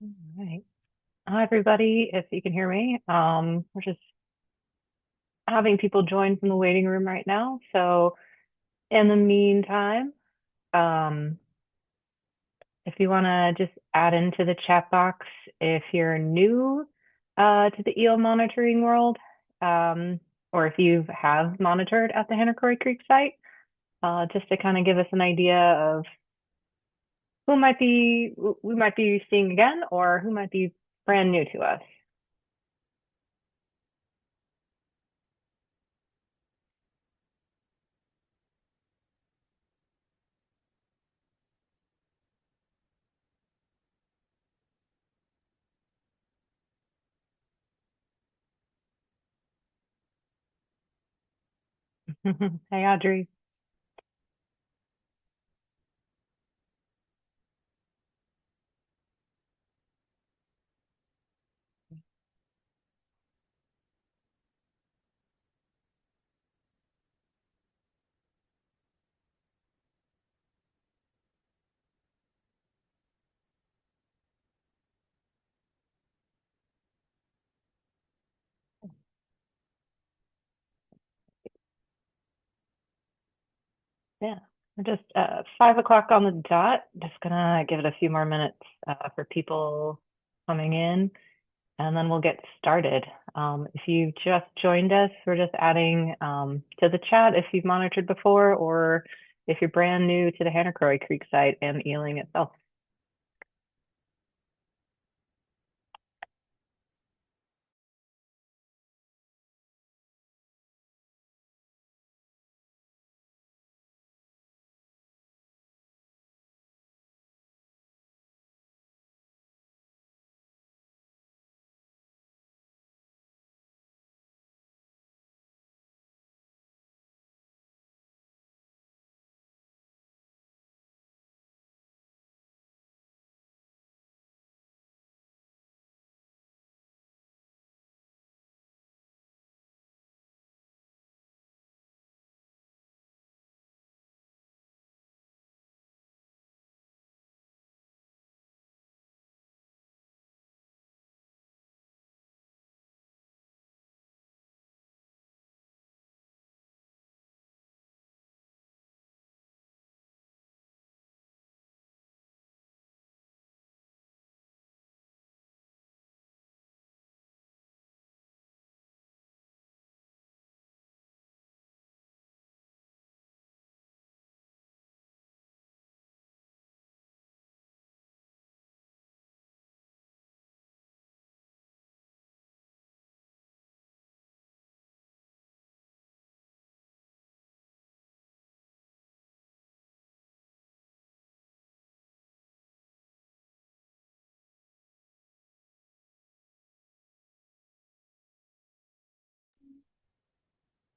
All right. Hi, everybody. If you can hear me, we're just having people join from the waiting room right now. So in the meantime, um, if you want to just add into the chat box, if you're new to the eel monitoring world, um, or if you have monitored at the Hannacroix Creek site, just to kind of give us an idea of who might be we might be seeing again, or who might be brand new to us. Hey, Audrey. Yeah, we're just 5 o'clock on the dot. Just gonna give it a few more minutes for people coming in, and then we'll get started. If you just joined us, we're just adding to the chat if you've monitored before, or if you're brand new to the Hannacroix Creek site and eeling itself.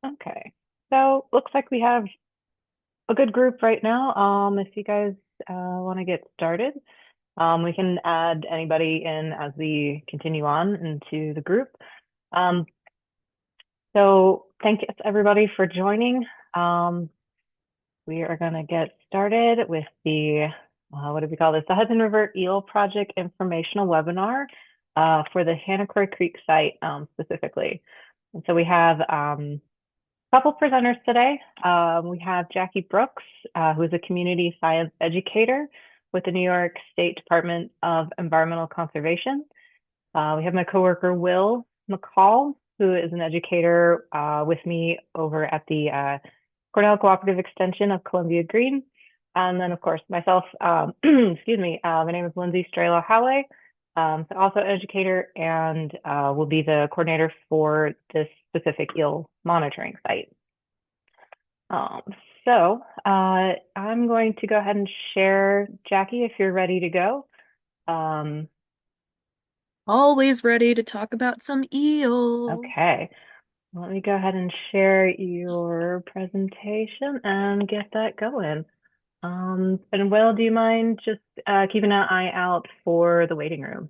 Okay, so looks like we have a good group right now. If you guys want to get started, we can add anybody in as we continue on into the group. Um, So thank you everybody for joining. We are going to get started with the, what do we call this? The Hudson River Eel Project informational webinar for the Hannacroix Creek site specifically. And so we have a couple presenters today. We have Jackie Brooks, who is a community science educator with the New York State Department of Environmental Conservation. We have my coworker, Will McCall, who is an educator with me over at the Cornell Cooperative Extension of Columbia Green. And then, of course, myself, excuse me, my name is Lindsey Strehlau-Howay, so also an educator and will be the coordinator for this specific eel monitoring site. Um, I'm going to go ahead and share, Jackie, if you're ready to go. Um, Always ready to talk about some eels. okay. Let me go ahead and share your presentation and get that going. And Will, do you mind just keeping an eye out for the waiting room?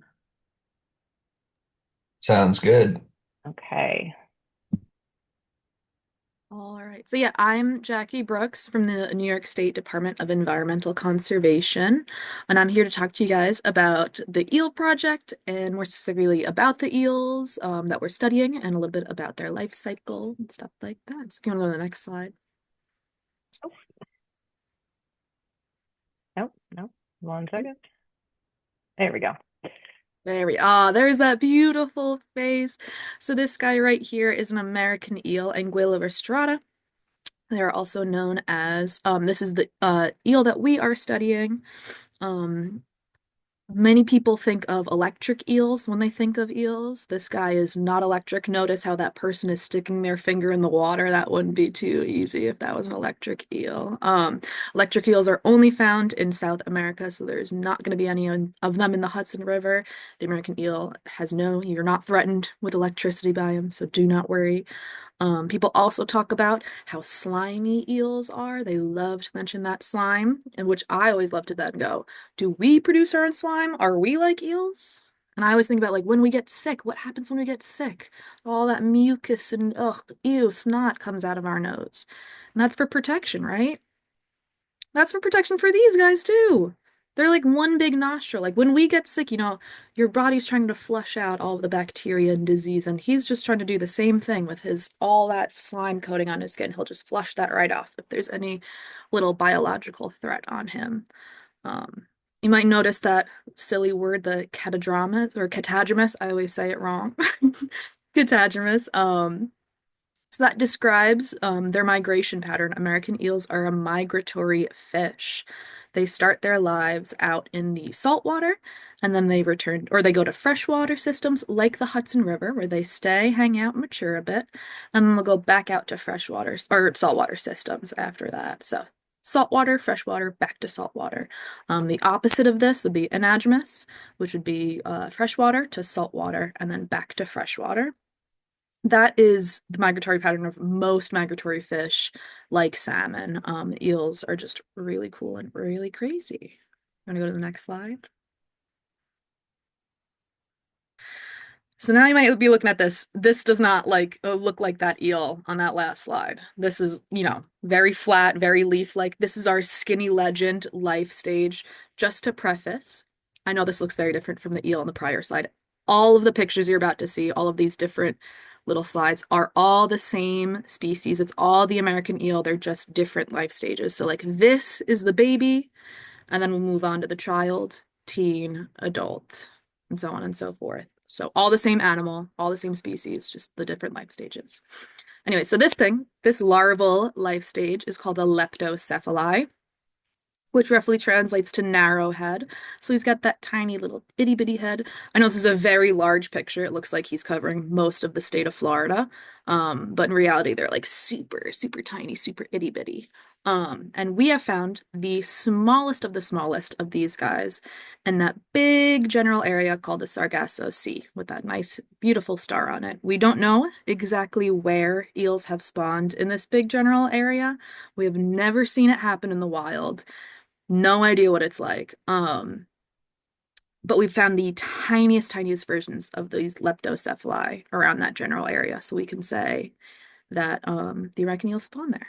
Sounds good. Okay. All right. So yeah, I'm Jackie Brooks from the New York State Department of Environmental Conservation, and I'm here to talk to you guys about the Eel Project and more specifically about the eels that we're studying and a little bit about their life cycle and stuff like that. So if you want to go to the next slide. Oh, nope, nope. 1 second. There we go. There's that beautiful face. So this guy right here is an American eel, Anguilla rostrata. They're also known as, this is the eel that we are studying. Um, Many people think of electric eels when they think of eels. This guy is not electric. Notice how that person is sticking their finger in the water. That wouldn't be too easy if that was an electric eel. Electric eels are only found in South America, so there's not going to be any of them in the Hudson River. The American eel has no, you're not threatened with electricity by him, so do not worry. People also talk about how slimy eels are. They love to mention that slime, and which I always love to then go, do we produce our own slime? Are we like eels? And I always think about like when we get sick, what happens when we get sick? All that mucus and ugh, ew, snot comes out of our nose. And that's for protection, right? That's for protection for these guys too. They're like one big nostril. Like when we get sick, your body's trying to flush out all of the bacteria and disease, and he's just trying to do the same thing with his all that slime coating on his skin. He'll just flush that right off if there's any little biological threat on him. You might notice that silly word, the catadromus or catadromus. I always say it wrong. Catadromus. So that describes their migration pattern. American eels are a migratory fish. They start their lives out in the saltwater and then they return or they go to freshwater systems like the Hudson River where they stay, hang out, mature a bit, and then they'll go back out to freshwater or saltwater systems after that. So saltwater, freshwater, back to saltwater. The opposite of this would be anadromous, which would be freshwater to saltwater and then back to freshwater. That is the migratory pattern of most migratory fish, like salmon. Eels are just really cool and really crazy. I'm gonna go to the next slide. So now you might be looking at this. This does not like look like that eel on that last slide. This is, very flat, very leaf-like. This is our skinny legend life stage. Just to preface, I know this looks very different from the eel on the prior slide. All of the pictures you're about to see, all of these different little slides are all the same species. It's all the American eel. They're just different life stages. So like this is the baby, and then we'll move on to the child, teen, adult, and so on and so forth. So all the same animal, all the same species, just the different life stages. Anyway, so this larval life stage is called a leptocephali, which roughly translates to narrow head. So he's got that tiny little itty bitty head. I know this is a very large picture. It looks like he's covering most of the state of Florida. But in reality, they're like super, super tiny, super itty bitty. And we have found the smallest of the smallest of these guys in that big general area called the Sargasso Sea with that nice, beautiful star on it. We don't know exactly where eels have spawned in this big general area. We have never seen it happen in the wild. No idea what it's like. But we've found the tiniest, tiniest versions of these leptocephali around that general area. So we can say that the American eels spawn there.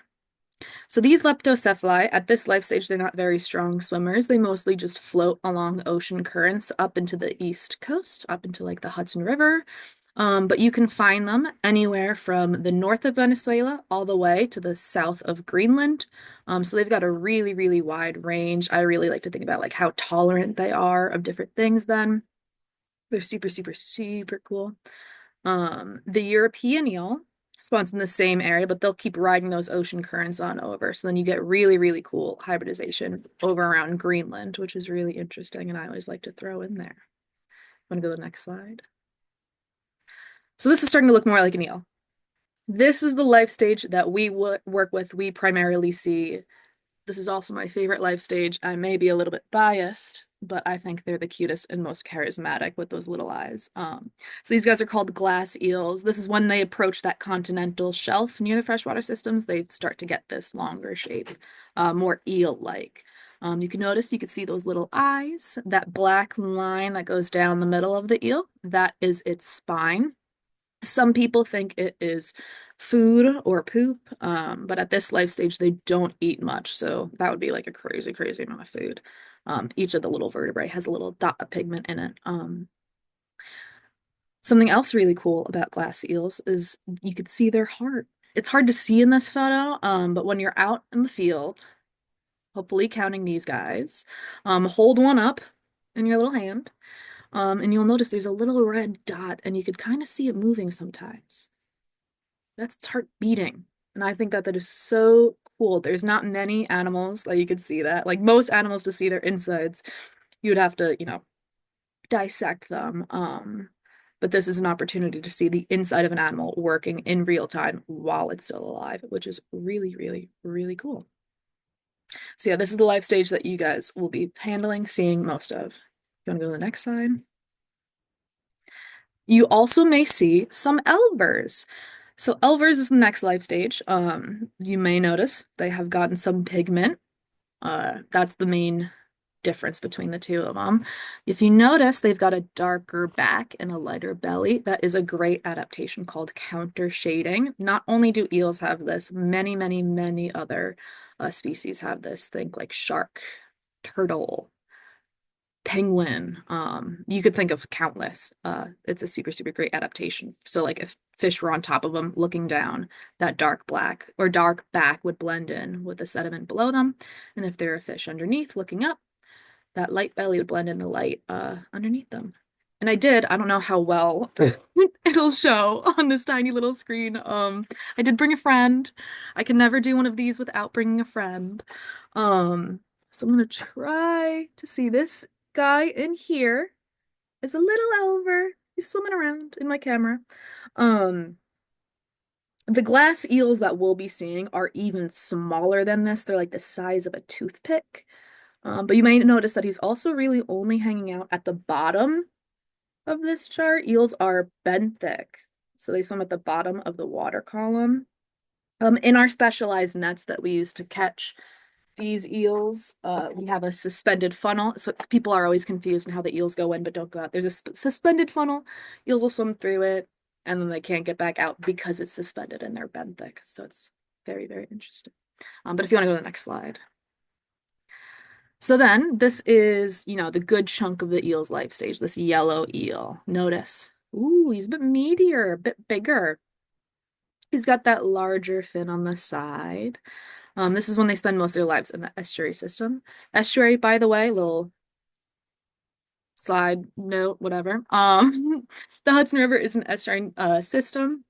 So these leptocephali, at this life stage, they're not very strong swimmers. They mostly just float along ocean currents up into the east coast, up into like the Hudson River. But you can find them anywhere from the north of Venezuela all the way to the south of Greenland. So they've got a really, really wide range. I really like to think about like how tolerant they are of different things then. They're super, super, super cool. The European eel spawns in the same area, but they'll keep riding those ocean currents on over. So then you get really, really cool hybridization over around Greenland, which is really interesting, and I always like to throw in there. Want to go to the next slide? So this is starting to look more like an eel. This is the life stage that we work with. We primarily see. This is also my favorite life stage. I may be a little bit biased, but I think they're the cutest and most charismatic with those little eyes. So these guys are called glass eels. This is when they approach that continental shelf near the freshwater systems. They start to get this longer shape, more eel-like. You can notice, you can see those little eyes, that black line that goes down the middle of the eel. That is its spine. Some people think it is food or poop. But at this life stage, they don't eat much, so that would be like a crazy, crazy amount of food. Each of the little vertebrae has a little dot of pigment in it. Something else really cool about glass eels is you could see their heart. It's hard to see in this photo, but when you're out in the field, hopefully counting these guys, hold one up in your little hand, and you'll notice there's a little red dot, and you could kind of see it moving sometimes. That's its heart beating. And I think that that is so cool. There's not many animals that you could see that. Like most animals to see their insides, you would have to, dissect them. But this is an opportunity to see the inside of an animal working in real time while it's still alive, which is really, really, really cool. So yeah, this is the life stage that you guys will be handling, seeing most of. You want to go to the next slide? You also may see some elvers. So elvers is the next life stage. You may notice they have gotten some pigment. That's the main difference between the two of them. If you notice, they've got a darker back and a lighter belly. That is a great adaptation called counter shading. Not only do eels have this, many, many, many other species have this. Think like shark, turtle, penguin. You could think of countless. It's a super, super great adaptation. So like if fish were on top of them looking down, that dark black or dark back would blend in with the sediment below them. And if there are fish underneath looking up, that light belly would blend in the light underneath them. And I don't know how well it'll show on this tiny little screen. I did bring a friend. I can never do one of these without bringing a friend. So I'm gonna try to see this guy in here is a little elver. He's swimming around in my camera. Um, the glass eels that we'll be seeing are even smaller than this. They're like the size of a toothpick. But you may notice that he's also really only hanging out at the bottom of this chart. Eels are benthic, so they swim at the bottom of the water column. In our specialized nets that we use to catch these eels, we have a suspended funnel. So people are always confused on how the eels go in but don't go out. There's a suspended funnel. Eels will swim through it, and then they can't get back out because it's suspended and they're benthic. So it's very, very interesting. But if you want to go to the next slide. So then this is, the good chunk of the eel's life stage, this yellow eel. Notice. Ooh, he's a bit meatier, a bit bigger. He's got that larger fin on the side. This is when they spend most of their lives in the estuary system. Estuary, by the way, little slide note, whatever. The Hudson River is an estuary system.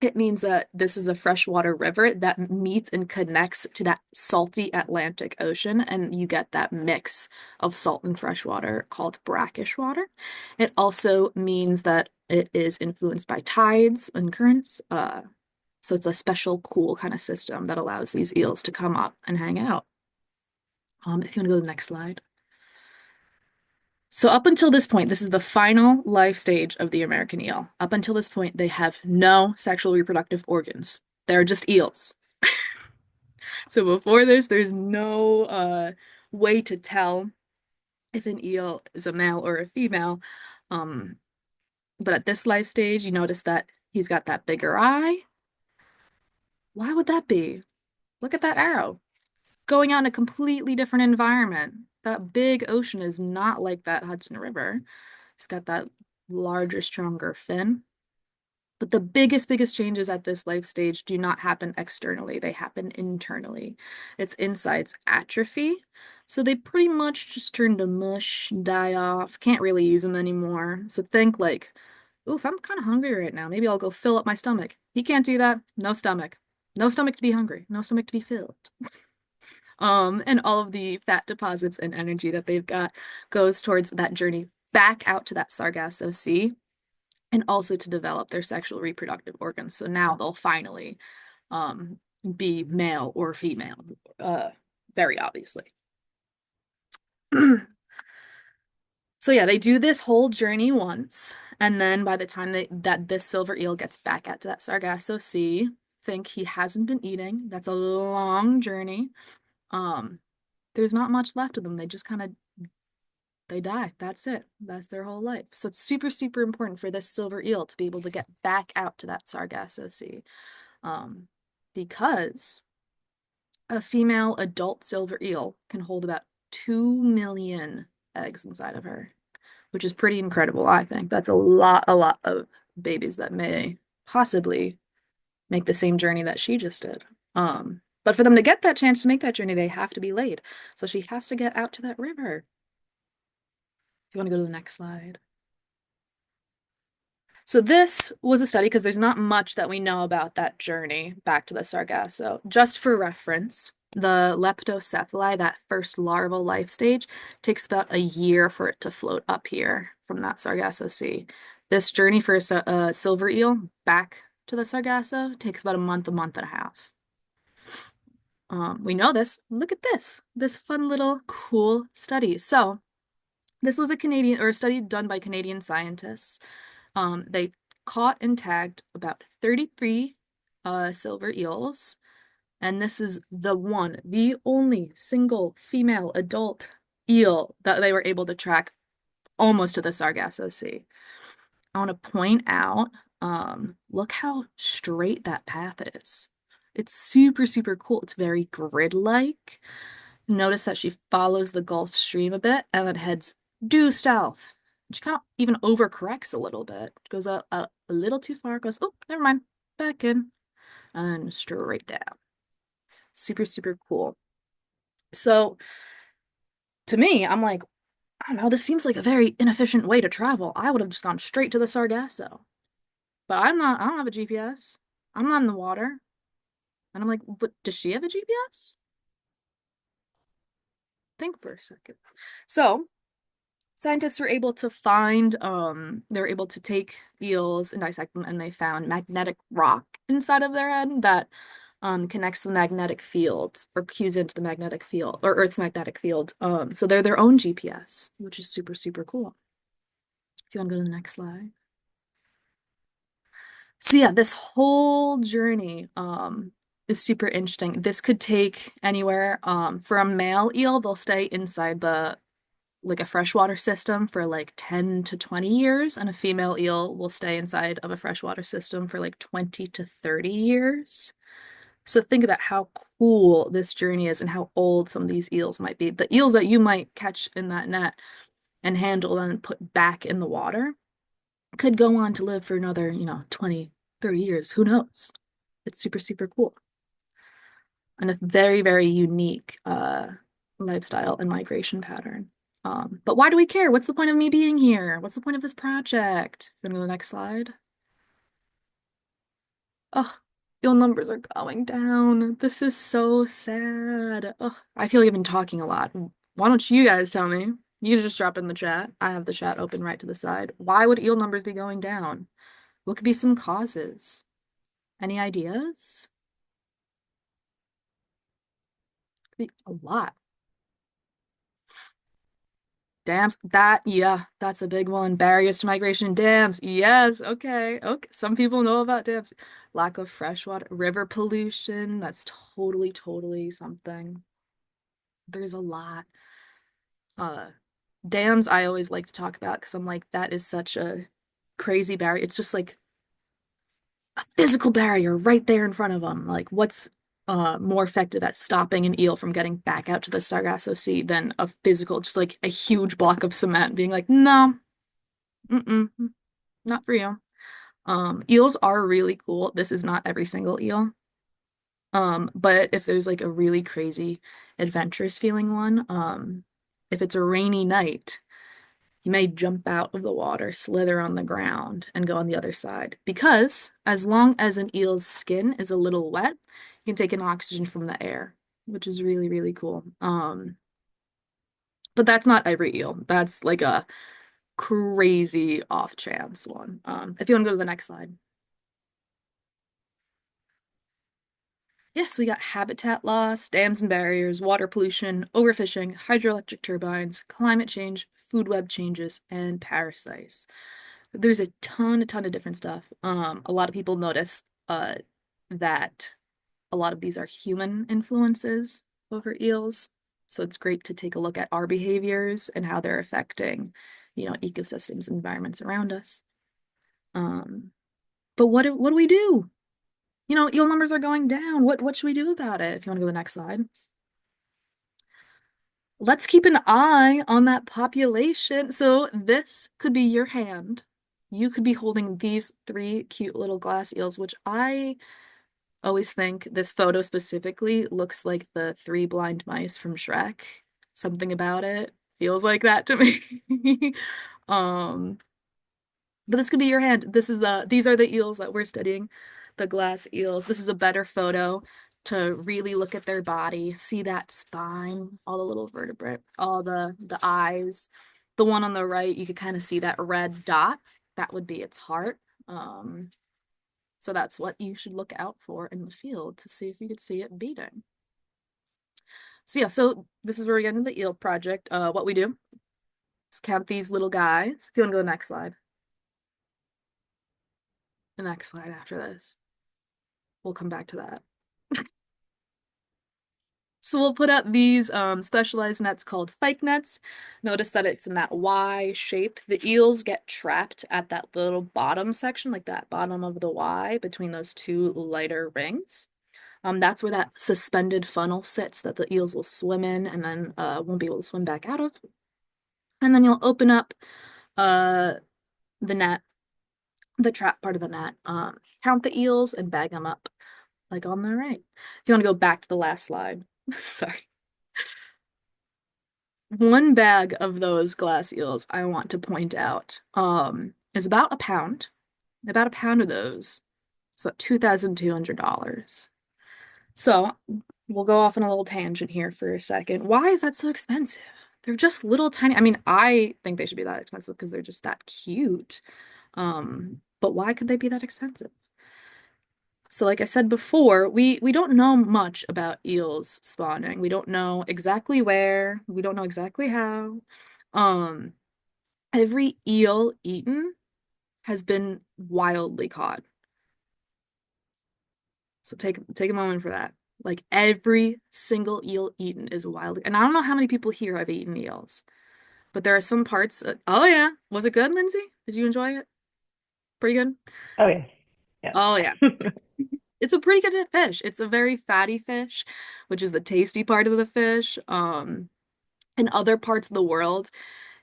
It means that this is a freshwater river that meets and connects to that salty Atlantic Ocean, and you get that mix of salt and fresh water called brackish water. It also means that it is influenced by tides and currents. So it's a special, cool kind of system that allows these eels to come up and hang out. If you want to go to the next slide. So up until this point, this is the final life stage of the American eel. Up until this point, they have no sexual reproductive organs. They're just eels. So before this, there's no way to tell if an eel is a male or a female. Um, but at this life stage, you notice that he's got that bigger eye. Why would that be? Look at that arrow. Going out in a completely different environment. That big ocean is not like that Hudson River. It's got that larger, stronger fin. But the biggest changes at this life stage do not happen externally. They happen internally. Its insides atrophy. So they pretty much just turn to mush, die off, can't really use them anymore. So think like, oof, I'm kind of hungry right now. Maybe I'll go fill up my stomach. He can't do that. No stomach. No stomach to be hungry. No stomach to be filled. And all of the fat deposits and energy that they've got goes towards that journey back out to that Sargasso Sea and also to develop their sexual reproductive organs. So now they'll finally be male or female, very obviously. So yeah, they do this whole journey once, and then by the time that this silver eel gets back out to that Sargasso Sea, think he hasn't been eating. That's a long journey. Um, there's not much left of them. They just kind of they die. That's it. That's their whole life. So it's super, super important for this silver eel to be able to get back out to that Sargasso Sea. Um, because a female adult silver eel can hold about 2 million eggs inside of her, which is pretty incredible, I think. That's a lot of babies that may possibly make the same journey that she just did. But for them to get that chance to make that journey, they have to be laid. So she has to get out to that river. If you want to go to the next slide. So this was a study because there's not much that we know about that journey back to the Sargasso. Just for reference, the leptocephali, that first larval life stage, takes about a year for it to float up here from that Sargasso Sea. This journey for a silver eel back to the Sargasso takes about a month and a half. We know this. Look at this fun little cool study. So this was a Canadian or a study done by Canadian scientists. They caught and tagged about 33 silver eels, and this is the only single female adult eel that they were able to track almost to the Sargasso Sea. I want to point out, look how straight that path is. It's super, super cool. It's very grid-like. Notice that she follows the Gulf Stream a bit and then heads due south. She kind of even overcorrects a little bit. Goes a little too far, goes, oh, never mind, back in, and straight down. Super, super cool. So to me, I'm like, I don't know, this seems like a very inefficient way to travel. I would have just gone straight to the Sargasso. But I don't have a GPS. I'm not in the water. And I'm like, but does she have a GPS? Think for a second. So scientists were able to find, they were able to take eels and dissect them, and they found magnetic rock inside of their head that connects the magnetic field or cues into the magnetic field or Earth's magnetic field. So they're their own GPS, which is super, super cool. If you want to go to the next slide. So yeah, this whole journey is super interesting. This could take anywhere. For a male eel, they'll stay inside the like a freshwater system for like 10 to 20 years, and a female eel will stay inside of a freshwater system for like 20 to 30 years. So think about how cool this journey is and how old some of these eels might be. The eels that you might catch in that net and handle and put back in the water could go on to live for another, 20, 30 years. Who knows? It's super, super cool. And a very, very unique lifestyle and migration pattern. But why do we care? What's the point of me being here? What's the point of this project? Go to the next slide. Oh, eel numbers are going down. This is so sad. Oh, I feel like I've been talking a lot. Why don't you guys tell me? You just drop in the chat. I have the chat open right to the side. Why would eel numbers be going down? What could be some causes? Any ideas? Could be a lot. Dams, yeah, that's a big one. Barriers to migration, dams. Yes, okay, okay. Some people know about dams. Lack of fresh water, river pollution. That's totally, totally something. There's a lot. Uh, Dams I always like to talk about because I'm like, that is such a crazy barrier. It's just like a physical barrier right there in front of them. Like, what's more effective at stopping an eel from getting back out to the Sargasso Sea than a physical, just like a huge block of cement being like, no, mm-mm, not for you. Eels are really cool. This is not every single eel. But if there's like a really crazy adventurous feeling one, if it's a rainy night, you may jump out of the water, slither on the ground, and go on the other side. Because as long as an eel's skin is a little wet, you can take in oxygen from the air, which is really, really cool. But that's not every eel. That's like a crazy off chance one. If you want to go to the next slide. Yes, we got habitat loss, dams and barriers, water pollution, overfishing, hydroelectric turbines, climate change, food web changes, and parasites. There's a ton of different stuff. A lot of people notice that a lot of these are human influences over eels. So it's great to take a look at our behaviors and how they're affecting, ecosystems and environments around us. But what do we do? eel numbers are going down. What should we do about it? If you want to go to the next slide. Let's keep an eye on that population. So this could be your hand. You could be holding these three cute little glass eels, which I always think this photo specifically looks like the three blind mice from Shrek. Something about it feels like that to me. Um, but this could be your hand. These are the eels that we're studying, the glass eels. This is a better photo to really look at their body, see that spine, all the little vertebrae, all the eyes. The one on the right, you could kind of see that red dot. That would be its heart. Um, so that's what you should look out for in the field to see if you could see it beating. So yeah, so this is where we get into the eel project. What we do is count these little guys. If you want to go to the next slide. The next slide after this. We'll come back to that. So we'll put up these specialized nets called fyke nets. Notice that it's in that Y shape. The eels get trapped at that little bottom section, like that bottom of the Y between those two lighter rings. That's where that suspended funnel sits that the eels will swim in and then won't be able to swim back out of. And then you'll open up uh, the net, the trap part of the net, count the eels and bag them up like on the right. If you want to go back to the last slide, sorry. One bag of those glass eels I want to point out is about a pound. About a pound of those. It's about $2,200. So we'll go off on a little tangent here for a second. Why is that so expensive? They're just little tiny. I mean, I think they should be that expensive because they're just that cute. But why could they be that expensive? So like I said before, we don't know much about eels spawning. We don't know exactly where, we don't know exactly how. Um, every eel eaten has been wildly caught. So take a moment for that. Like every single eel eaten is wild. And I don't know how many people here have eaten eels, but there are some parts. Oh yeah, was it good, Lindsay? Did you enjoy it? Pretty good. Oh, yes. Yes. Oh yeah, it's a pretty good fish. It's a very fatty fish, which is the tasty part of the fish. In other parts of the world,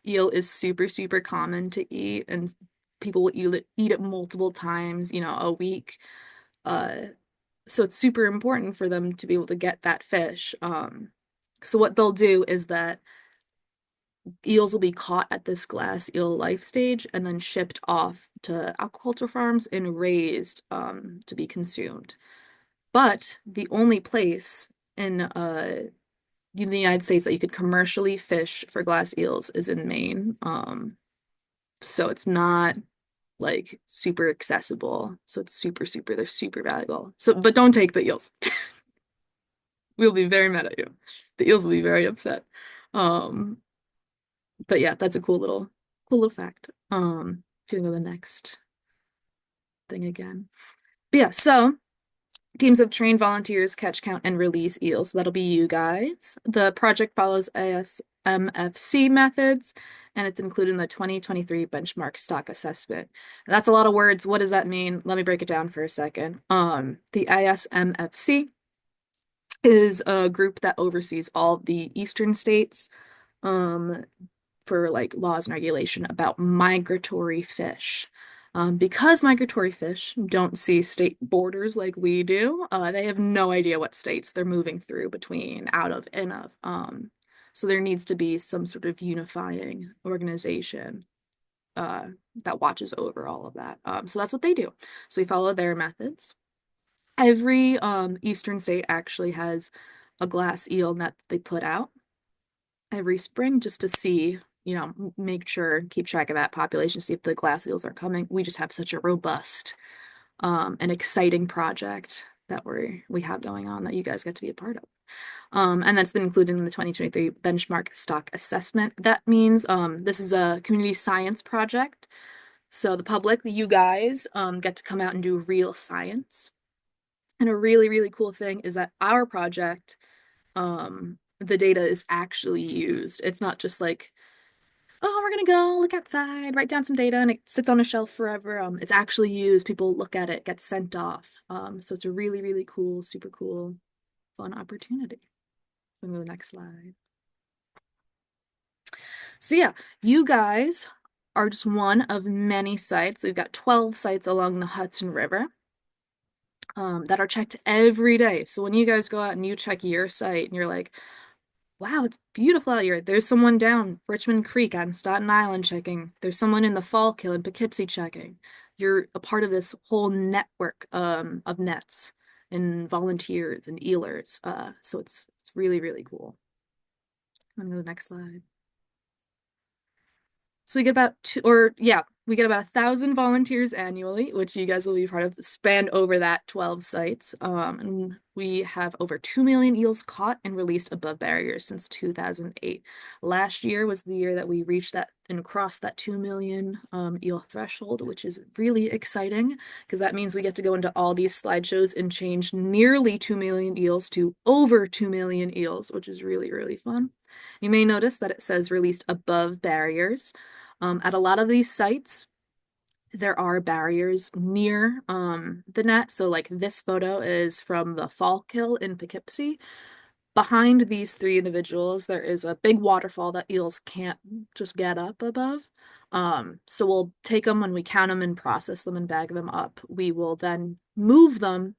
eel is super, super common to eat, and people will eat it multiple times, a week. Uh, so it's super important for them to be able to get that fish. So what they'll do is that eels will be caught at this glass eel life stage and then shipped off to aquaculture farms and raised to be consumed. But the only place in the United States that you could commercially fish for glass eels is in Maine. So it's not like super accessible. So it's they're super valuable. So, but don't take the eels. We'll be very mad at you. The eels will be very upset. Um, but yeah, that's a cool little fact. If you go to the next thing again. But yeah, so teams of trained volunteers catch, count, and release eels. So that'll be you guys. The project follows ASMFC methods, and it's included in the 2023 benchmark stock assessment. That's a lot of words. What does that mean? Let me break it down for a second. The ASMFC is a group that oversees all the eastern states um, for like laws and regulation about migratory fish. Because migratory fish don't see state borders like we do, they have no idea what states they're moving through, between, out of, in of. So there needs to be some sort of unifying organization uh, that watches over all of that. So that's what they do. So we follow their methods. Every eastern state actually has a glass eel net that they put out every spring just to see, make sure, keep track of that population, see if the glass eels are coming. We just have such a robust and exciting project that we have going on that you guys get to be a part of. And that's been included in the 2023 benchmark stock assessment. That means this is a community science project. So the public, you guys, get to come out and do real science. And a really, really cool thing is that our project, the data is actually used. It's not just like oh, we're gonna go look outside, write down some data, and it sits on a shelf forever. It's actually used. People look at it, gets sent off. So it's a really, really cool, super cool, fun opportunity. Go to the next slide. So yeah, you guys are just one of many sites. We've got 12 sites along the Hudson River that are checked every day. So when you guys go out and you check your site and you're like, wow, it's beautiful out here. There's someone down Richmond Creek on Staten Island checking. There's someone in the Fallkill in Poughkeepsie checking. You're a part of this whole network of nets and volunteers and eelers. So it's really, really cool. On to the next slide. So we get about we get about 1,000 volunteers annually, which you guys will be part of, span over that 12 sites. And we have over 2 million eels caught and released above barriers since 2008. Last year was the year that we reached that and crossed that 2 million eel threshold, which is really exciting because that means we get to go into all these slideshows and change nearly 2 million eels to over 2 million eels, which is really, really fun. You may notice that it says released above barriers. At a lot of these sites, there are barriers near the net. So, like this photo is from the Fallkill in Poughkeepsie. Behind these three individuals, there is a big waterfall that eels can't just get up above. So we'll take them when we count them and process them and bag them up. We will then move them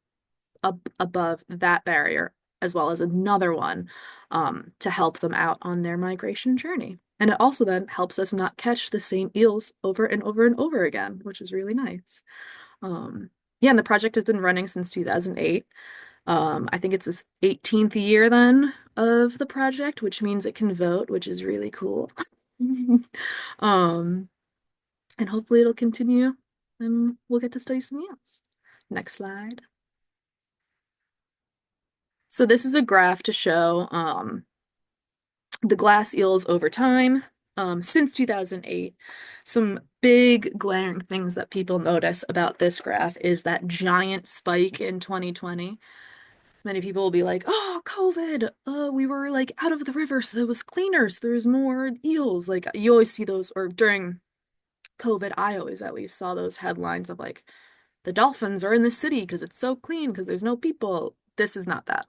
up above that barrier, as well as another one to help them out on their migration journey. And it also then helps us not catch the same eels over and over and over again, which is really nice. Um, yeah, and the project has been running since 2008. I think it's this 18th year then of the project, which means it can vote, which is really cool. Um, and hopefully it'll continue and we'll get to study some eels. Next slide. So this is a graph to show the glass eels over time since 2008. Some big glaring things that people notice about this graph is that giant spike in 2020. Many people will be like, oh, COVID, we were like out of the river, so it was cleaner, so there was more eels. Like you always see those, or during COVID, I always at least saw those headlines of like, the dolphins are in the city because it's so clean because there's no people. This is not that.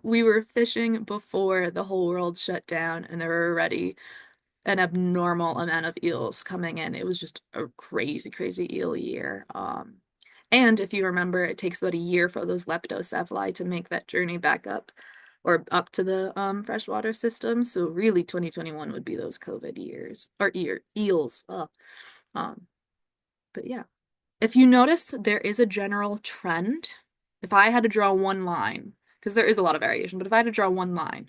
We were fishing before the whole world shut down, and there were already an abnormal amount of eels coming in. It was just a crazy, crazy eel year. And if you remember, it takes about a year for those leptocephali to make that journey back up or up to the freshwater system. So really, 2021 would be those COVID years or eels. Um, but yeah. If you notice, there is a general trend. If I had to draw one line, because there is a lot of variation, but if I had to draw one line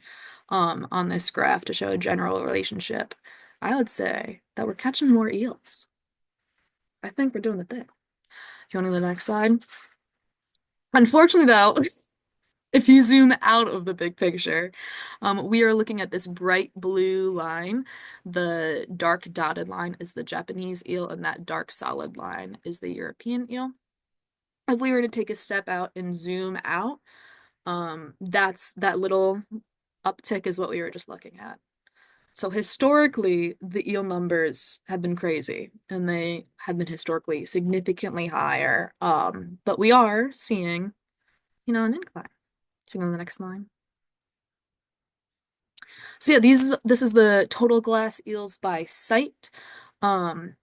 on this graph to show a general relationship, I would say that we're catching more eels. I think we're doing the thing. If you want to go to the next slide. Unfortunately, though, if you zoom out of the big picture, we are looking at this bright blue line. The dark dotted line is the Japanese eel, and that dark solid line is the European eel. If we were to take a step out and zoom out, that's that little uptick is what we were just looking at. So historically, the eel numbers have been crazy and they have been historically significantly higher. But we are seeing, an incline. If you go to the next line. So yeah, this is the total glass eels by site. Um,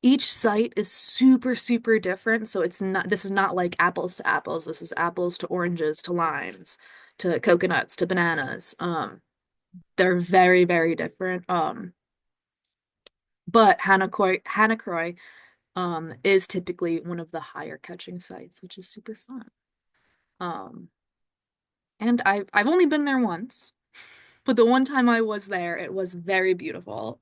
each site is super, super different. So this is not like apples to apples. This is apples to oranges to limes to coconuts to bananas. They're very, very different. But Hannacroix is typically one of the higher catching sites, which is super fun. Um, and I've only been there once, but the one time I was there, it was very beautiful.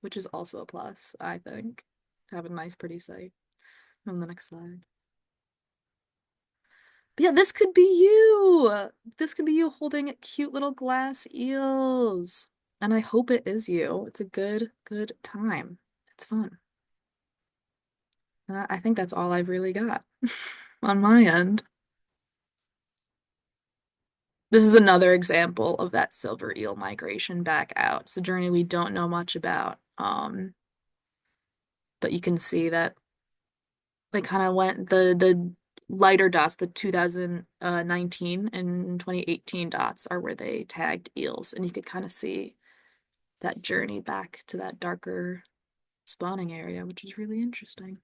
Which is also a plus, I think, to have a nice, pretty site. On the next slide. But yeah, this could be you. This could be you holding cute little glass eels. And I hope it is you. It's a good, good time. It's fun. I think that's all I've really got on my end. This is another example of that silver eel migration back out. It's a journey we don't know much about. But you can see that they kind of went the lighter dots, the 2019 and 2018 dots are where they tagged eels, and you could kind of see that journey back to that darker spawning area, which is really interesting.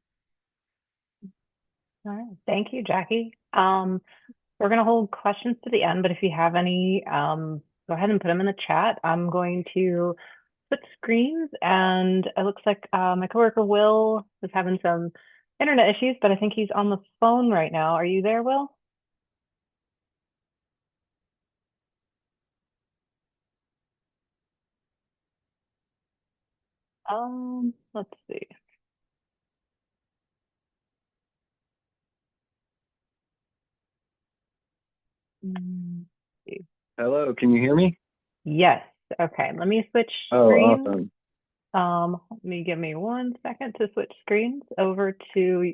All right. Thank you, Jackie. We're going to hold questions to the end, but if you have any, go ahead and put them in the chat. I'm going to switch screens, and it looks like my coworker Will is having some internet issues, but I think he's on the phone right now. Are you there, Will? Let's see. Mm, let's see. Hello, can you hear me? Yes. Okay. Let me switch Oh, screens. awesome. Give me 1 second to switch screens over to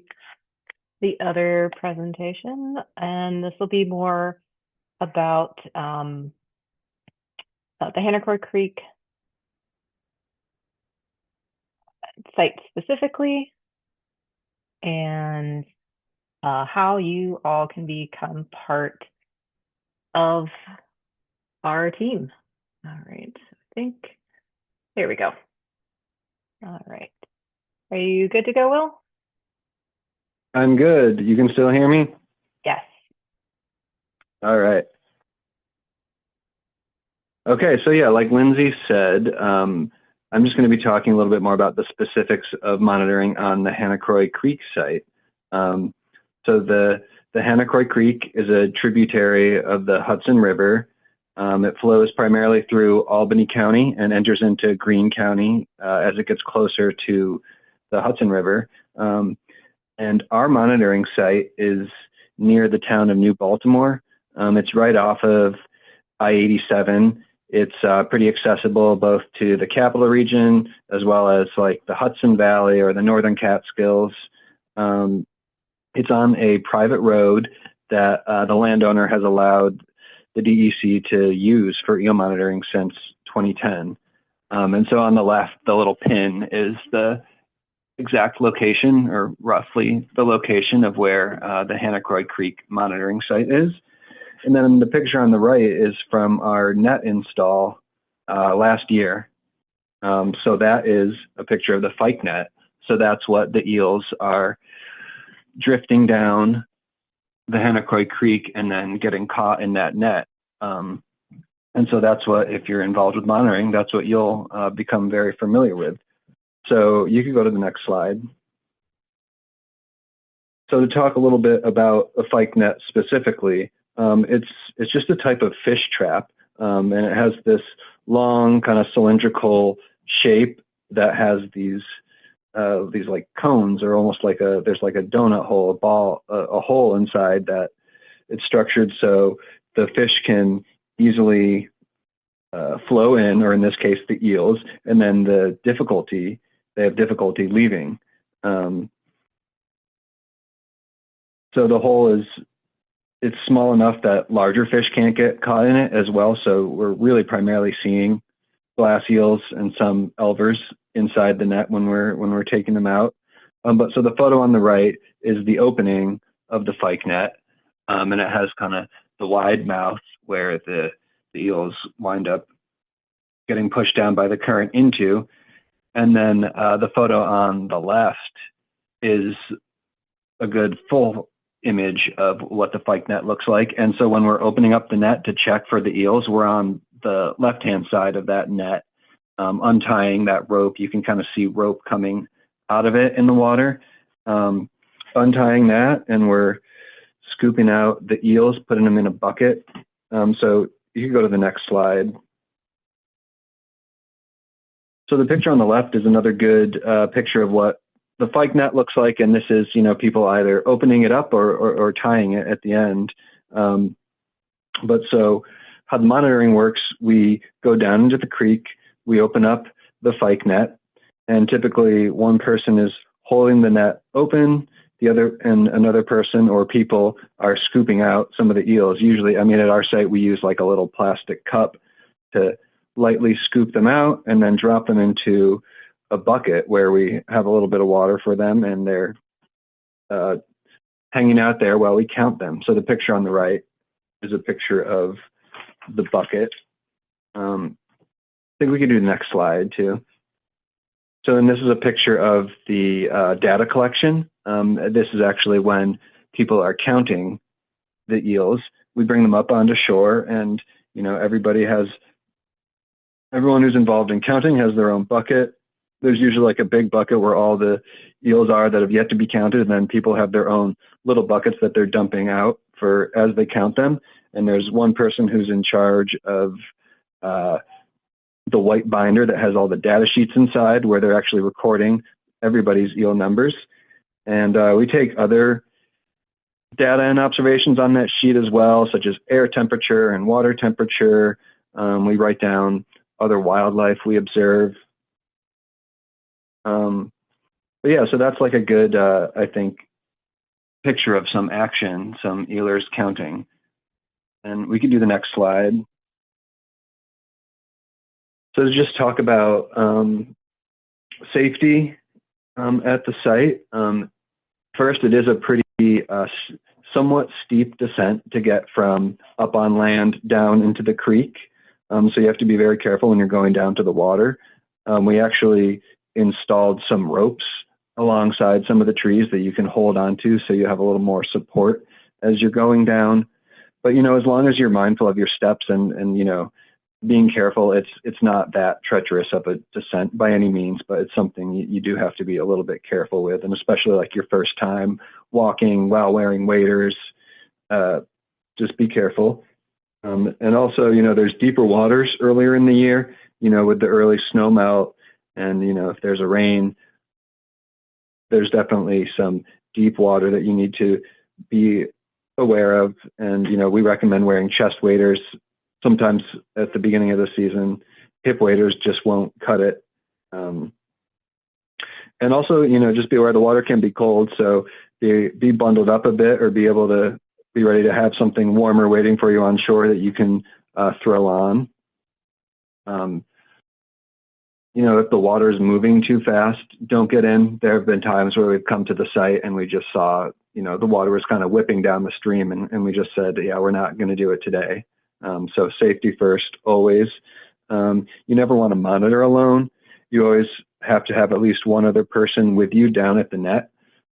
the other presentation, and this will be more about the Hannacroix Creek site specifically, and how you all can become part of our team. All right, I think, here we go. All right. Are you good to go, Will? I'm good. You can still hear me? Yes. All right. Okay, so yeah, like Lindsey said, I'm just going to be talking a little bit more about the specifics of monitoring on the Hannacroix Creek site. So the Hannacroix Creek is a tributary of the Hudson River. It flows primarily through Albany County and enters into Greene County as it gets closer to the Hudson River. And our monitoring site is near the town of New Baltimore. It's right off of I-87. It's pretty accessible both to the capital region as well as like the Hudson Valley or the Northern Catskills. It's on a private road that the landowner has allowed the DEC to use for eel monitoring since 2010. And so on the left, the little pin is the exact location, or roughly the location of where the Hannacroix Creek monitoring site is. And then the picture on the right is from our net install last year. So that is a picture of the fyke net. So that's what the eels are drifting down the Hannacroix Creek and then getting caught in that net. And so that's what, if you're involved with monitoring, that's what you'll become very familiar with. So you can go to the next slide. So to talk a little bit about a fyke net specifically, it's just a type of fish trap, and it has this long kind of cylindrical shape that has these like cones, or almost like there's like a donut hole, a hole inside that it's structured so the fish can easily flow in, or in this case the eels, and then they have difficulty leaving. So the hole it's small enough that larger fish can't get caught in it as well. So we're really primarily seeing glass eels and some elvers inside the net when we're taking them out. But so the photo on the right is the opening of the fyke net, and it has kind of the wide mouth where the eels wind up getting pushed down by the current into. And then the photo on the left is a good full image of what the fyke net looks like. And so when we're opening up the net to check for the eels, we're on the left-hand side of that net, untying that rope. You can kind of see rope coming out of it in the water. Untying that, and we're scooping out the eels, putting them in a bucket. So you can go to the next slide. So the picture on the left is another good picture of what the fyke net looks like, and this is, people either opening it up or tying it at the end. But so how the monitoring works, we go down into the creek, we open up the fyke net, and typically one person is holding the net open, another person or people are scooping out some of the eels. Usually, I mean, at our site, we use like a little plastic cup to lightly scoop them out and then drop them into a bucket where we have a little bit of water for them, and they're hanging out there while we count them. So the picture on the right is a picture of the bucket. I think we can do the next slide too. So then this is a picture of the data collection. This is actually when people are counting the eels. We bring them up onto shore, and everyone who's involved in counting has their own bucket. There's usually like a big bucket where all the eels are that have yet to be counted, and then people have their own little buckets that they're dumping out for as they count them. And there's one person who's in charge of the white binder that has all the data sheets inside, where they're actually recording everybody's eel numbers. And we take other data and observations on that sheet as well, such as air temperature and water temperature. We write down other wildlife we observe. But yeah, so that's like a good, I think, picture of some action, some eelers counting. And we could do the next slide. So to just talk about safety at the site. First, it is a pretty somewhat steep descent to get from up on land down into the creek. So you have to be very careful when you're going down to the water. We actually installed some ropes alongside some of the trees that you can hold onto, so you have a little more support as you're going down. But as long as you're mindful of your steps and being careful, it's not that treacherous of a descent by any means, but it's something you do have to be a little bit careful with, and especially like your first time walking while wearing waders, just be careful. And also, there's deeper waters earlier in the year, with the early snow melt, and if there's a rain, there's definitely some deep water that you need to be aware of. And we recommend wearing chest waders. Sometimes at the beginning of the season, hip waders just won't cut it. And also, just be aware the water can be cold, so be bundled up a bit, or be able to be ready to have something warmer waiting for you on shore that you can throw on. If the water is moving too fast, don't get in. There have been times where we've come to the site and we just saw, the water was kind of whipping down the stream, and we just said, yeah, we're not going to do it today. So safety first, always. You never want to monitor alone. You always have to have at least one other person with you down at the net.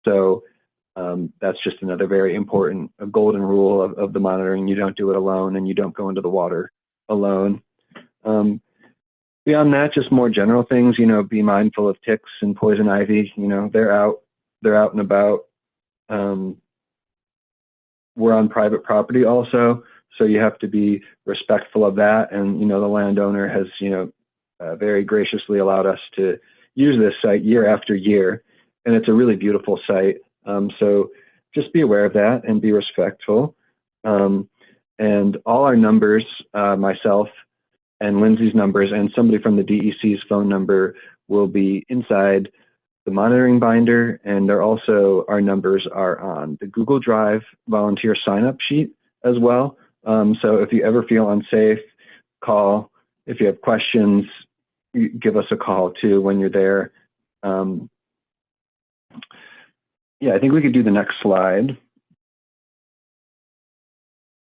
So that's just another very important golden rule of the monitoring. You don't do it alone, and you don't go into the water alone. Beyond that, just more general things, be mindful of ticks and poison ivy. They're out and about. We're on private property also, so you have to be respectful of that. And, the landowner has, very graciously allowed us to use this site year after year. And it's a really beautiful site. So just be aware of that and be respectful. And all our numbers, myself and Lindsey's numbers and somebody from the DEC's phone number, will be inside the monitoring binder. And our numbers are on the Google Drive volunteer sign-up sheet as well. So if you ever feel unsafe, call. If you have questions, give us a call too when you're there. Yeah, I think we could do the next slide.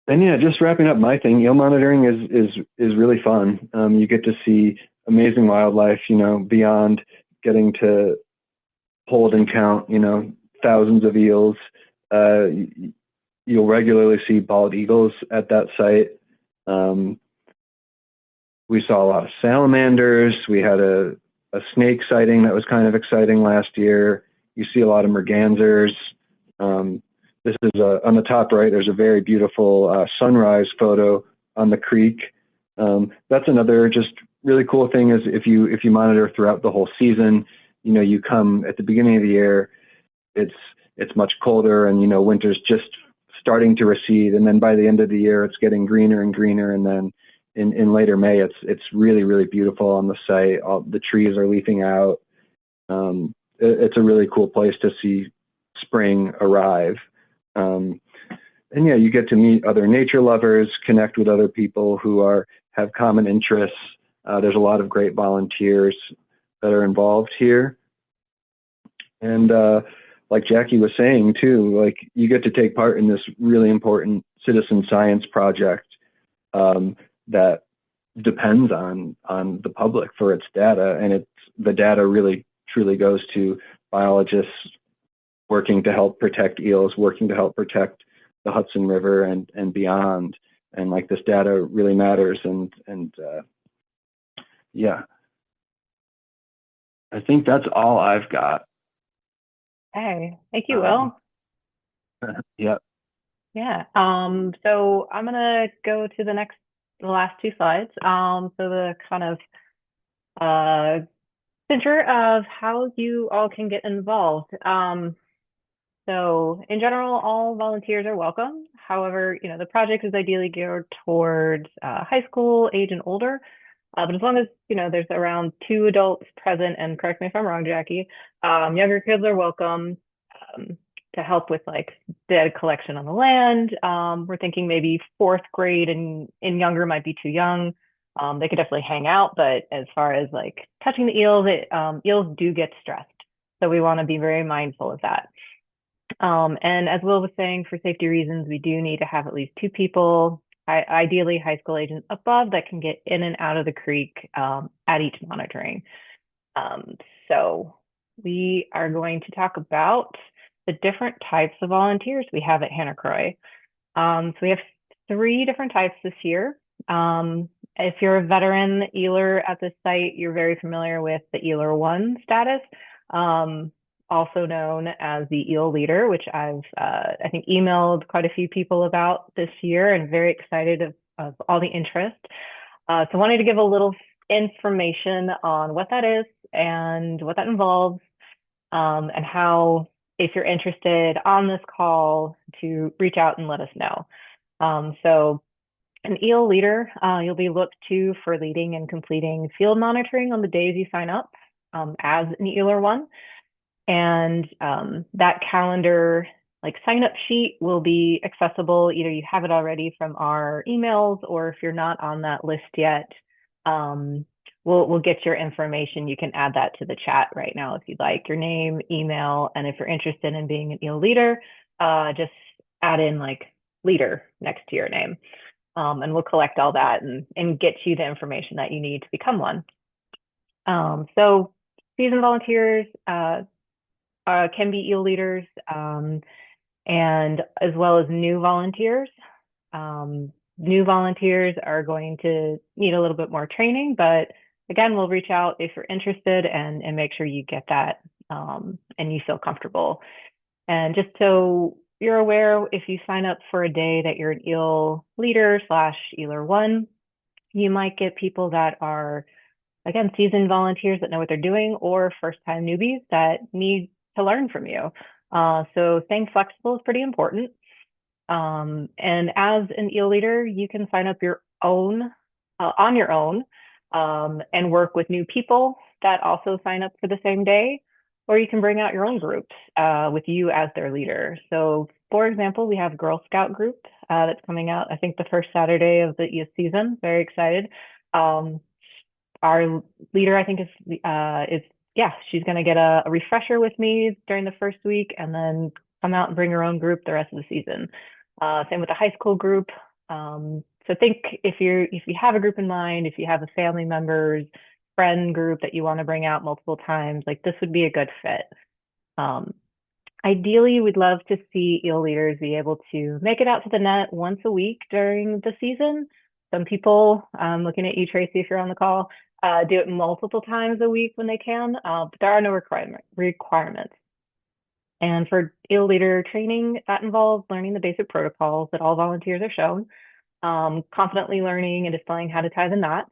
And yeah, just wrapping up my thing, eel monitoring is really fun. You get to see amazing wildlife, beyond getting to hold and count, thousands of eels. You'll regularly see bald eagles at that site. We saw a lot of salamanders. We had a snake sighting that was kind of exciting last year. You see a lot of mergansers. This is on the top right, there's a very beautiful sunrise photo on the creek. That's another just really cool thing is if you monitor throughout the whole season, you come at the beginning of the year, it's much colder, and winter's just starting to recede, and then by the end of the year it's getting greener and greener, and then in later May it's really, really beautiful on the site. All the trees are leafing out. It's a really cool place to see spring arrive. And yeah, you get to meet other nature lovers, connect with other people who have common interests. There's a lot of great volunteers that are involved here. And like Jackie was saying too, like you get to take part in this really important citizen science project that depends on the public for its data, and the data really truly goes to biologists working to help protect eels, working to help protect the Hudson River and beyond. And like this data really matters. And yeah, I think that's all I've got. Hey, thank you, Will. Yeah. Yeah. So I'm gonna go to the last two slides. So the kind of center of how you all can get involved. So in general, all volunteers are welcome. However, the project is ideally geared towards high school age and older. But as long as, there's around 2 adults present, and correct me if I'm wrong, Jackie, younger kids are welcome to help with like data collection on the land. We're thinking maybe 4th grade and younger might be too young. They could definitely hang out, but as far as like touching the eels, eels do get stressed. So we want to be very mindful of that. And as Will was saying, for safety reasons, we do need to have at least 2 people, ideally high school age and above, that can get in and out of the creek at each monitoring. So we are going to talk about the different types of volunteers we have at Hannacroix. So we have 3 different types this year. If you're a veteran eeler at this site, you're very familiar with the Eeler 1 status, also known as the Eel Leader, which I've, I think, emailed quite a few people about this year, and very excited of all the interest. So I wanted to give a little information on what that is and what that involves, and how, if you're interested on this call, to reach out and let us know. So an Eel Leader, you'll be looked to for leading and completing field monitoring on the days you sign up as an Eeler 1. And that calendar, like sign up sheet, will be accessible. Either you have it already from our emails, or if you're not on that list yet, we'll get your information. You can add that to the chat right now if you'd like, your name, email, and if you're interested in being an Eel Leader, just add in like leader next to your name. And we'll collect all that and get you the information that you need to become one. So seasoned volunteers can be Eel Leaders, and as well as new volunteers. New volunteers are going to need a little bit more training, but again, we'll reach out if you're interested and make sure you get that and you feel comfortable. And just so you're aware, if you sign up for a day that you're an Eel Leader / Eeler 1, you might get people that are, again, seasoned volunteers that know what they're doing, or first-time newbies that need to learn from you. So staying flexible is pretty important. And as an Eel Leader, you can sign up your own on your own and work with new people that also sign up for the same day, or you can bring out your own groups with you as their leader. So for example, we have Girl Scout group that's coming out, I think, the first Saturday of the season. Very excited. Our leader, I think, she's going to get a refresher with me during the first week, and then come out and bring her own group the rest of the season. Same with the high school group. So think if you have a group in mind, if you have a family members, friend group that you want to bring out multiple times, like this would be a good fit. Ideally, we'd love to see Eel Leaders be able to make it out to the net once a week during the season. Some people, looking at you, Tracy, if you're on the call, do it multiple times a week when they can, but there are no requirements. And for Eel Leader training, that involves learning the basic protocols that all volunteers are shown, confidently learning and displaying how to tie the knots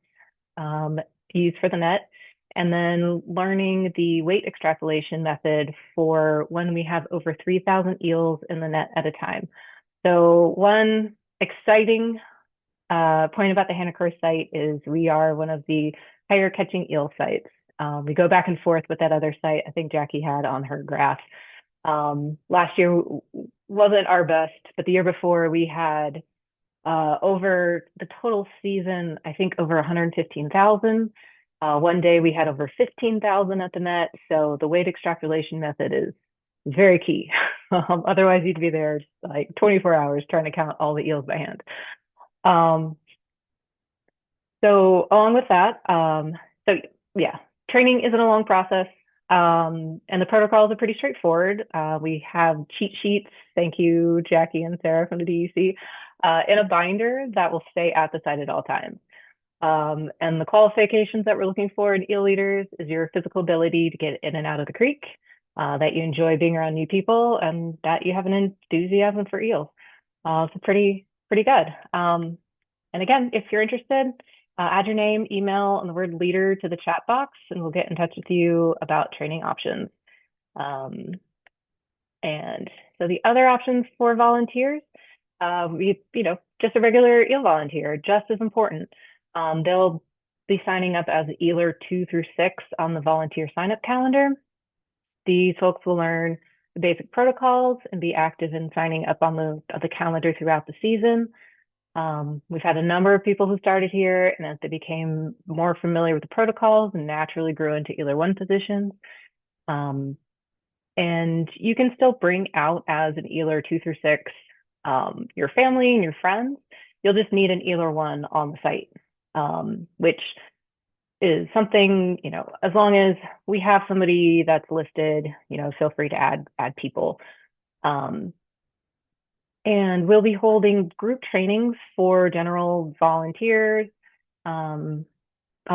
used for the net, and then learning the weight extrapolation method for when we have over 3,000 eels in the net at a time. So one exciting point about the Hannacroix site is we are one of the higher catching eel sites. We go back and forth with that other site I think Jackie had on her graph. Last year wasn't our best, but the year before we had over the total season, I think over 115,000. One day we had over 15,000 at the net. So the weight extrapolation method is very key. Otherwise, you'd be there like 24 hours trying to count all the eels by hand. Um, so along with that, so yeah, training isn't a long process. And the protocols are pretty straightforward. We have cheat sheets. Thank you, Jackie and Sarah from the DEC, in a binder that will stay at the site at all times. And the qualifications that we're looking for in eel leaders is your physical ability to get in and out of the creek, that you enjoy being around new people, and that you have an enthusiasm for eels. So pretty good. And again, if you're interested, add your name, email, and the word leader to the chat box, and we'll get in touch with you about training options. And so the other options for volunteers, just a regular eel volunteer, just as important. They'll be signing up as Eeler 2 through 6 on the volunteer sign-up calendar. These folks will learn the basic protocols and be active in signing up on the calendar throughout the season. We've had a number of people who started here, and as they became more familiar with the protocols and naturally grew into Eeler 1 positions. And you can still bring out as an Eeler 2 through 6 your family and your friends. You'll just need an Eeler 1 on the site, which is something, as long as we have somebody that's listed, feel free to add people. And we'll be holding group trainings for general volunteers. I'll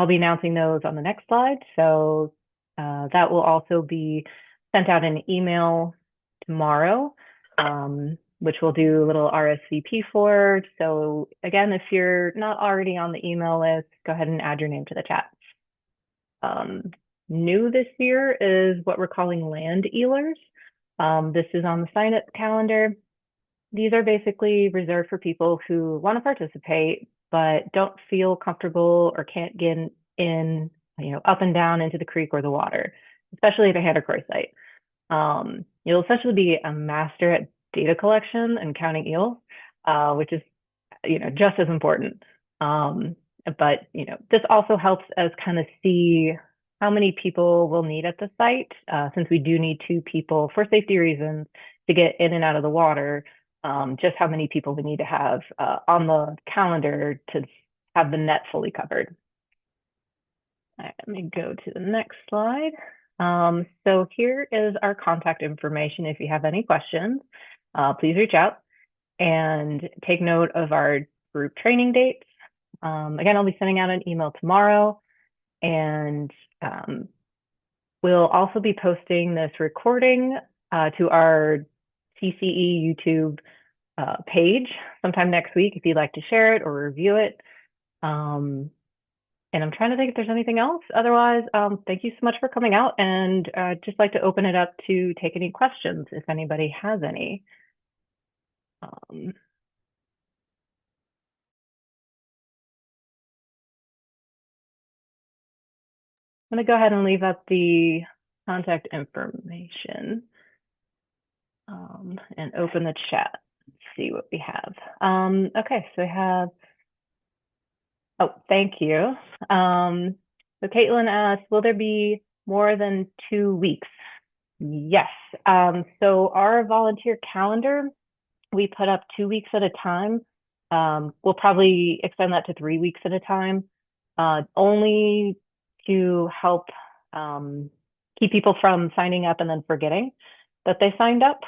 be announcing those on the next slide. So that will also be sent out in email tomorrow, which we'll do a little RSVP for. So again, if you're not already on the email list, go ahead and add your name to the chat. New this year is what we're calling land eelers. This is on the sign-up calendar. These are basically reserved for people who want to participate, but don't feel comfortable or can't get in, up and down into the creek or the water, especially at a Hannacroix site. You'll essentially be a master at data collection and counting eels, which is, just as important. But, this also helps us kind of see how many people we'll need at the site, since we do need 2 people for safety reasons to get in and out of the water. Just how many people we need to have on the calendar to have the net fully covered. All right, let me go to the next slide. So here is our contact information. If you have any questions, please reach out and take note of our group training dates. Again, I'll be sending out an email tomorrow, and we'll also be posting this recording to our CCE YouTube page sometime next week if you'd like to share it or review it. And I'm trying to think if there's anything else. Otherwise, thank you so much for coming out, and just like to open it up to take any questions if anybody has any. I'm going to go ahead and leave up the contact information and open the chat. See what we have. Okay, so we have, oh, thank you. So Caitlin asked, will there be more than 2 weeks? Yes. So our volunteer calendar, we put up 2 weeks at a time. We'll probably extend that to 3 weeks at a time, only to help keep people from signing up and then forgetting that they signed up.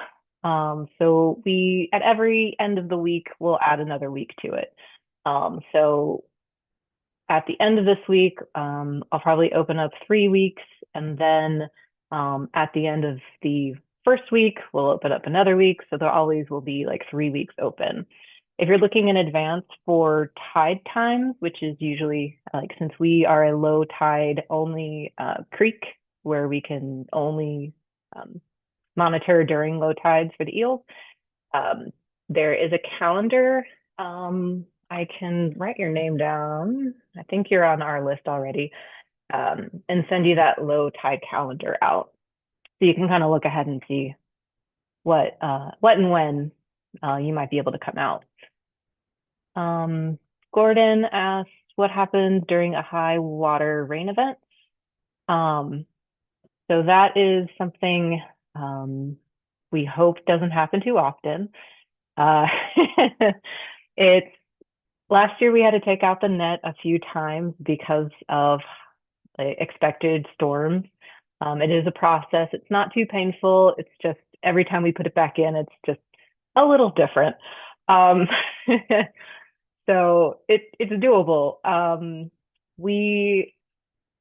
So we, at every end of the week, we'll add another week to it. So at the end of this week, I'll probably open up 3 weeks, and then at the end of the first week, we'll open up another week. So there always will be like 3 weeks open. If you're looking in advance for tide times, which is usually since we are a low tide only creek where we can only monitor during low tides for the eels, there is a calendar. I can write your name down. I think you're on our list already, and send you that low tide calendar out. So you can kind of look ahead and see what and when you might be able to come out. Gordon asked what happens during a high water rain event. So that is something we hope doesn't happen too often. Uh, it's last year we had to take out the net a few times because of expected storms. It is a process. It's not too painful. It's just every time we put it back in, it's just a little different. Um, so it's doable. We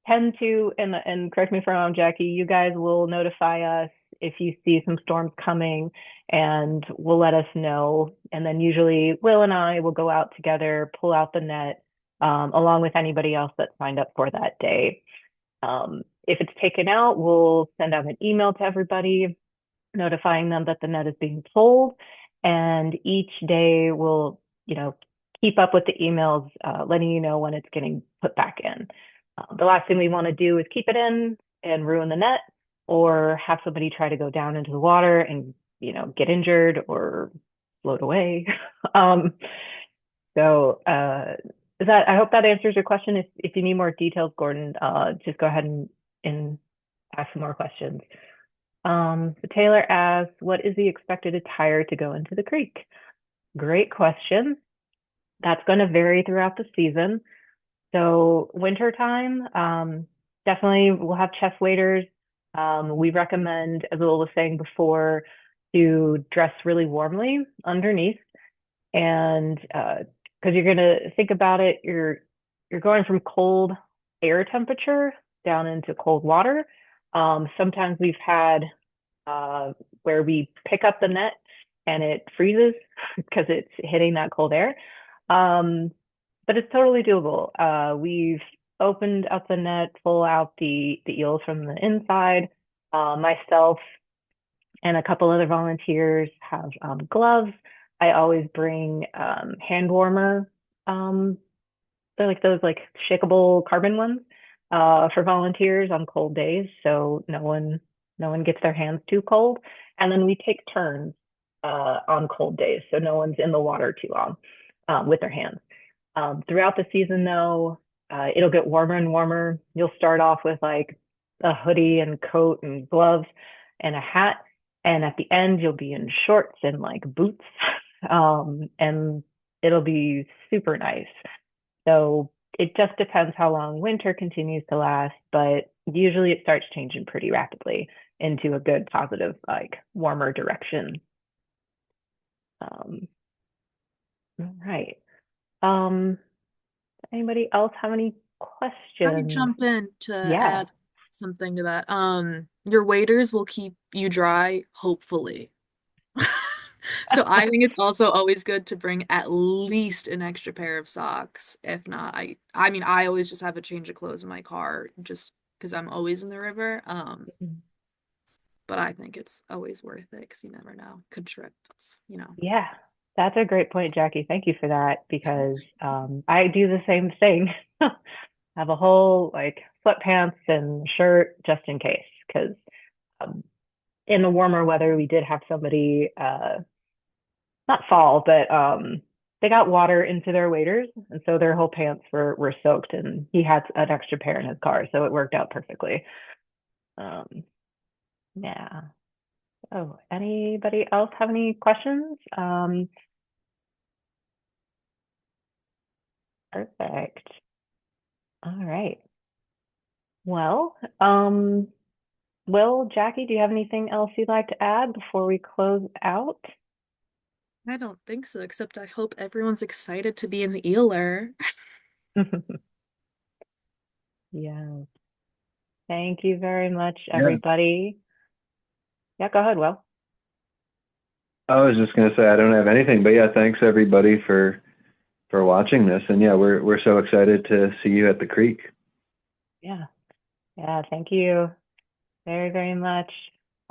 tend to, and correct me if I'm wrong, Jackie, you guys will notify us if you see some storms coming and will let us know. And then usually Will and I will go out together, pull out the net, along with anybody else that signed up for that day. If it's taken out, we'll send out an email to everybody notifying them that the net is being pulled. And each day we'll, keep up with the emails, letting you know when it's getting put back in. The last thing we want to do is keep it in and ruin the net, or have somebody try to go down into the water and, get injured or float away. So I hope that answers your question. If you need more details, Gordon, just go ahead and ask some more questions. So Taylor asks, what is the expected attire to go into the creek? Great question. That's going to vary throughout the season. So wintertime, definitely we'll have chest waders. We recommend, as Will was saying before, to dress really warmly underneath. And because you're going to think about it, you're going from cold air temperature down into cold water. Sometimes we've had where we pick up the net and it freezes because it's hitting that cold air. But it's totally doable. We've opened up the net, pull out the eels from the inside. Myself and a couple other volunteers have gloves. I always bring hand warmer. They're like those shakeable carbon ones for volunteers on cold days, so no one gets their hands too cold. And then we take turns on cold days, so no one's in the water too long with their hands. Throughout the season, though, it'll get warmer and warmer. You'll start off with like a hoodie and coat and gloves and a hat. And at the end, you'll be in shorts and like boots. And it'll be super nice. So it just depends how long winter continues to last, but usually it starts changing pretty rapidly into a good, positive, like warmer direction. All right. Anybody else have any Let me questions? jump in to Yeah. add something to that. Your waders will keep you dry, hopefully. So I think it's also always good to bring at least an extra pair of socks. If not, I mean I always just have a change of clothes in my car just because I'm always in the river. But I think it's always worth it because you never know. Could trip. Yeah, that's a great point, Jackie. Thank you for that because I do the same thing. Have a whole like sweatpants and shirt just in case because um, in the warmer weather we did have somebody not fall, but they got water into their waders, and so their whole pants were soaked, and he had an extra pair in his car, so it worked out perfectly. Um, yeah. Oh, anybody else have any questions? Perfect. All right. Well, Will, Jackie, do you have anything else you'd like to add before we close out? I don't think so, except I hope everyone's excited to be an eeler. Yeah. Thank you very much, Yeah. everybody. Yeah, go ahead, Will. I was just going to say I don't have anything, but yeah, thanks everybody for watching this, and yeah, we're so excited to see you at the creek. Yeah. Yeah, thank you very, very much.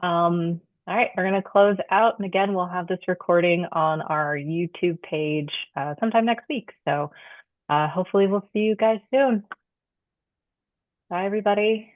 All right, we're going to close out. And again, we'll have this recording on our YouTube page sometime next week. So hopefully we'll see you guys soon. Bye, everybody.